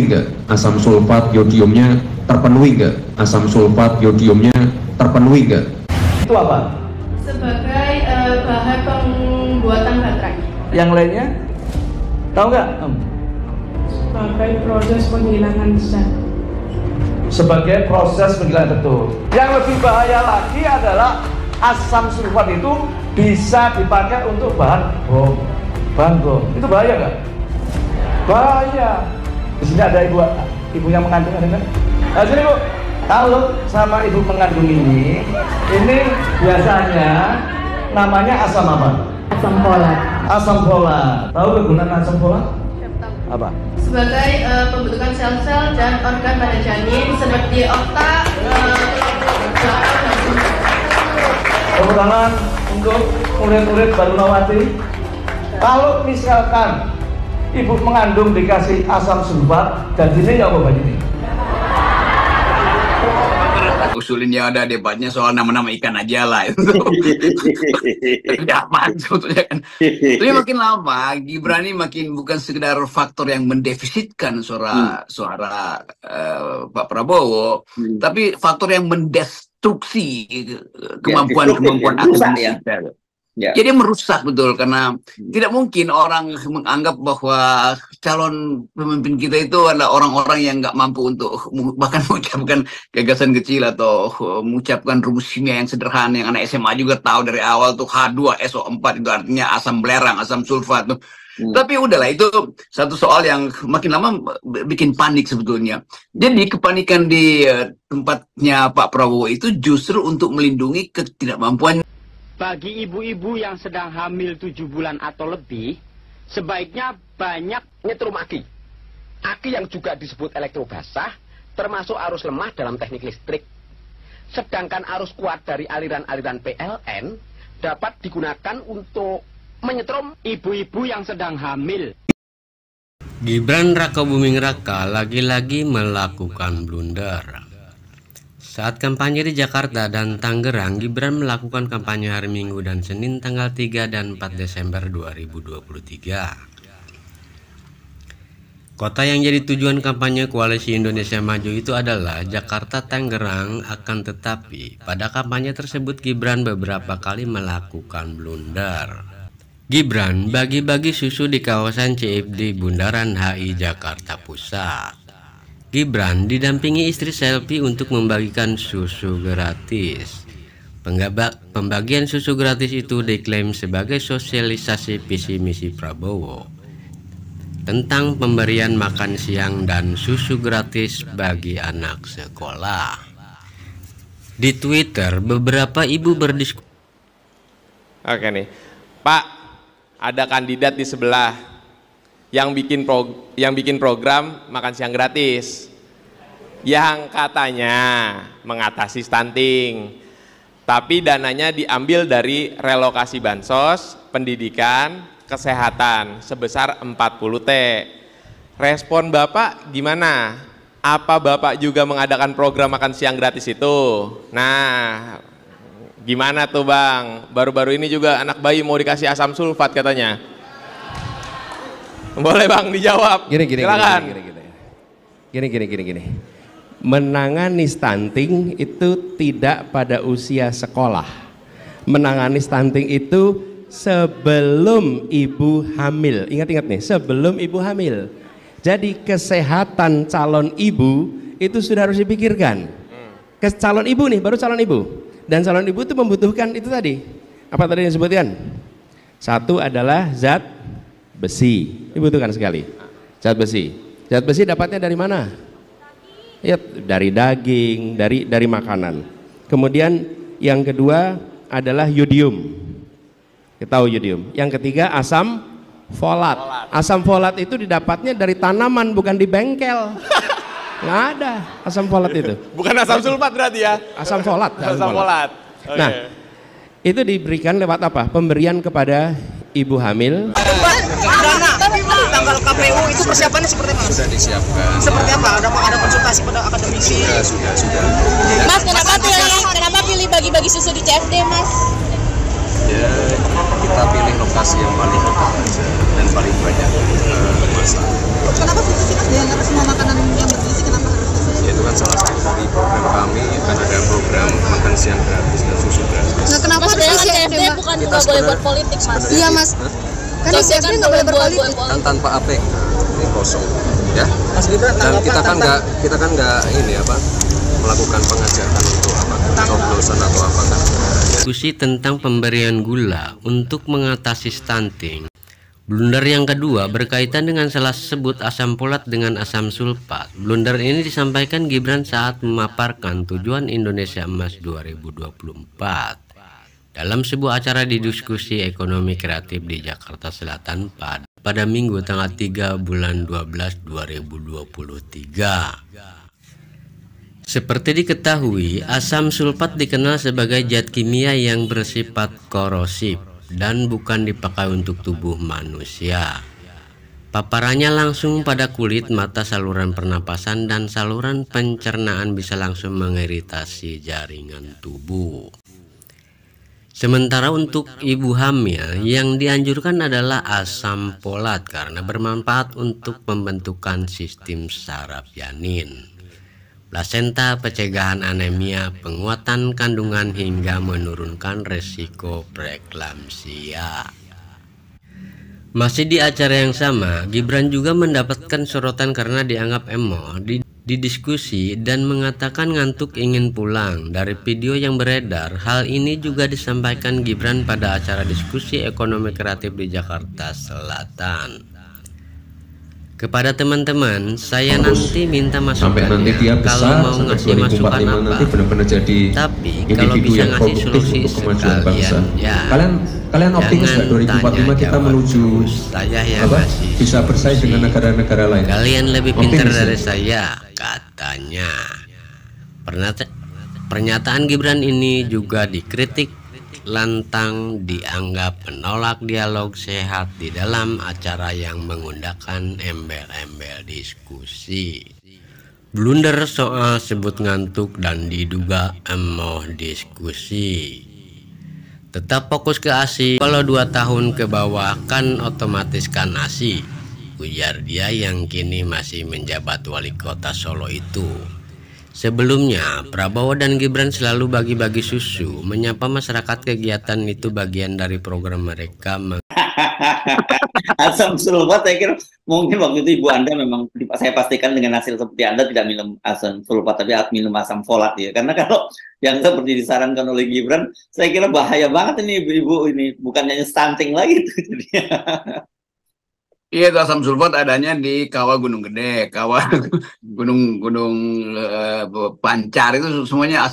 enggak? Asam sulfat yodiumnya terpenuhi enggak? Asam sulfat yodiumnya terpenuhi enggak? Itu apa? Sebagai bahan pembuatan baterai. Yang lainnya? Tahu nggak? Sebagai proses penghilangan zat. Sebagai proses penghilangan, betul. Yang lebih bahaya lagi adalah asam sulfat itu bisa dipakai untuk bahan bom. Bahan bom. Itu bahaya nggak? Bahaya. Di sini ada ibu yang mengandung, ada nggak? Nah, sini Bu. Kalau sama ibu mengandung ini biasanya namanya asam apa? Asam folat. Asam folat. Tahu kegunaan asam folat? Apa? Sebagai pembentukan sel-sel dan organ pada janin seperti otak, Tepuk tangan untuk murid-murid Barunawati. Kalau misalkan ibu mengandung dikasih asam sulfat, gajinya ya apa gajinya? Usulin ya ada debatnya soal nama-nama ikan aja lah itu. Apa sebetulnya kan? Tapi makin lama Gibran ini makin bukan sekedar faktor yang mendefisitkan suara Pak Prabowo, tapi faktor yang mendestruksi kemampuan akademisi. Ya. Jadi merusak betul, karena tidak mungkin orang menganggap bahwa calon pemimpin kita itu adalah orang-orang yang nggak mampu untuk bahkan mengucapkan gagasan kecil atau mengucapkan rumus kimia yang sederhana yang anak SMA juga tahu dari awal tuh H2SO4 itu artinya asam belerang, asam sulfat tuh. Tapi udahlah, itu satu soal yang makin lama bikin panik sebetulnya. Jadi kepanikan di tempatnya Pak Prabowo itu justru untuk melindungi ketidakmampuan. Bagi ibu-ibu yang sedang hamil 7 bulan atau lebih, sebaiknya banyak nyetrum aki. Aki yang juga disebut elektrobasah, termasuk arus lemah dalam teknik listrik. Sedangkan arus kuat dari aliran-aliran PLN dapat digunakan untuk menyetrum ibu-ibu yang sedang hamil. Gibran Rakabuming Raka lagi-lagi melakukan blunder. Saat kampanye di Jakarta dan Tangerang, Gibran melakukan kampanye hari Minggu dan Senin tanggal 3 dan 4 Desember 2023. Kota yang jadi tujuan kampanye Koalisi Indonesia Maju itu adalah Jakarta, Tangerang, akan tetapi pada kampanye tersebut Gibran beberapa kali melakukan blunder. Gibran bagi-bagi susu di kawasan CFD Bundaran HI Jakarta Pusat. Gibran didampingi istri Selfie untuk membagikan susu gratis. Pembagian susu gratis itu diklaim sebagai sosialisasi visi misi Prabowo tentang pemberian makan siang dan susu gratis bagi anak sekolah. Di Twitter, beberapa ibu berdiskusi. Oke nih, Pak, ada kandidat di sebelah yang bikin program makan siang gratis yang katanya mengatasi stunting, tapi dananya diambil dari relokasi bansos, pendidikan, kesehatan sebesar 40 T. Respon Bapak gimana? Apa Bapak juga mengadakan program makan siang gratis itu? Nah, gimana tuh Bang? Baru-baru ini juga anak bayi mau dikasih asam sulfat katanya. Boleh Bang dijawab. Silakan. Gini. Menangani stunting itu tidak pada usia sekolah. Menangani stunting itu sebelum ibu hamil. Ingat-ingat nih, sebelum ibu hamil. Jadi kesehatan calon ibu itu sudah harus dipikirkan. Calon ibu nih, baru calon ibu. Dan calon ibu itu membutuhkan itu tadi. Apa tadi yang disebutkan? Satu adalah zat besi, dibutuhkan sekali. Zat besi. Zat besi dapatnya dari mana? Ya, dari daging, dari makanan. Kemudian yang kedua adalah yodium. Kita tahu yodium. Yang ketiga asam folat. Asam folat itu didapatnya dari tanaman, bukan di bengkel. Nggak ada asam folat itu. Bukan asam sulfat berarti ya? Asam folat. Asam folat. Okay. Nah, itu diberikan lewat apa? Pemberian kepada ibu hamil. Dana tanggal KPU itu persiapannya seperti apa? Sudah disiapkan. Seperti apa? Ada konsultasi pada akademisi? Sudah. Mas, kenapa pilih bagi-bagi susu di CFD, Mas? Ya, kita pilih lokasi yang paling dekat aja dan paling banyak masa. Kenapa susu sih Mas? Jangan semua makanan nggak boleh buat politik, Mas. Iya, Mas. Kan ICFD nggak boleh berpolitik. Kan tanpa APK ini kosong, ya. Dan kita kan nggak ini apa melakukan pengajakan untuk apa coblosan atau apa kan. Diskusi tentang pemberian gula untuk mengatasi stunting. Blunder yang kedua berkaitan dengan salah sebut asam folat dengan asam sulfat. Blunder ini disampaikan Gibran saat memaparkan tujuan Indonesia Emas 2024 dalam sebuah acara di diskusi ekonomi kreatif di Jakarta Selatan pada Minggu tanggal 3 bulan 12 2023. Seperti diketahui, asam sulfat dikenal sebagai zat kimia yang bersifat korosif dan bukan dipakai untuk tubuh manusia. Paparannya langsung pada kulit, mata, saluran pernapasan, dan saluran pencernaan, bisa langsung mengiritasi jaringan tubuh. Sementara untuk ibu hamil, yang dianjurkan adalah asam folat karena bermanfaat untuk pembentukan sistem saraf janin, plasenta, pencegahan anemia, penguatan kandungan, hingga menurunkan resiko preeklamsia. Masih di acara yang sama, Gibran juga mendapatkan sorotan karena dianggap emo di diskusi dan mengatakan ngantuk ingin pulang. Dari video yang beredar, hal ini juga disampaikan Gibran pada acara diskusi ekonomi kreatif di Jakarta Selatan. Kepada teman-teman, saya nanti minta masukan ya, kalau mau ngasih masukan apa. Nanti benar-benar jadi tapi kalau bisa ngasih solusi sekalian ya, kalian optimis nggak 2045 kita menuju saya yang apa, ngasih bisa bersaing dengan negara-negara lain? Kalian lebih pintar dari saya, katanya. Pernyataan Gibran ini juga dikritik lantang, dianggap menolak dialog sehat di dalam acara yang mengundangkan embel-embel diskusi. Blunder soal sebut ngantuk dan diduga emoh diskusi. Tetap fokus ke ASI, kalau 2 tahun ke bawah kan otomatis kan ASI, ujar dia yang kini masih menjabat wali kota Solo itu. Sebelumnya, Prabowo dan Gibran selalu bagi-bagi susu, menyapa masyarakat. Kegiatan itu bagian dari program mereka. Asam sulfat, saya kira mungkin waktu itu ibu Anda memang saya pastikan dengan hasil seperti Anda tidak minum asam sulfat tapi minum asam folat ya. Karena kalau yang seperti disarankan oleh Gibran, saya kira bahaya banget ini ibu-ibu ini, bukannya stunting lagi itu. Iya, itu asam sulfat adanya di kawah Gunung Gede, kawah gunung Pancar, itu semuanya asam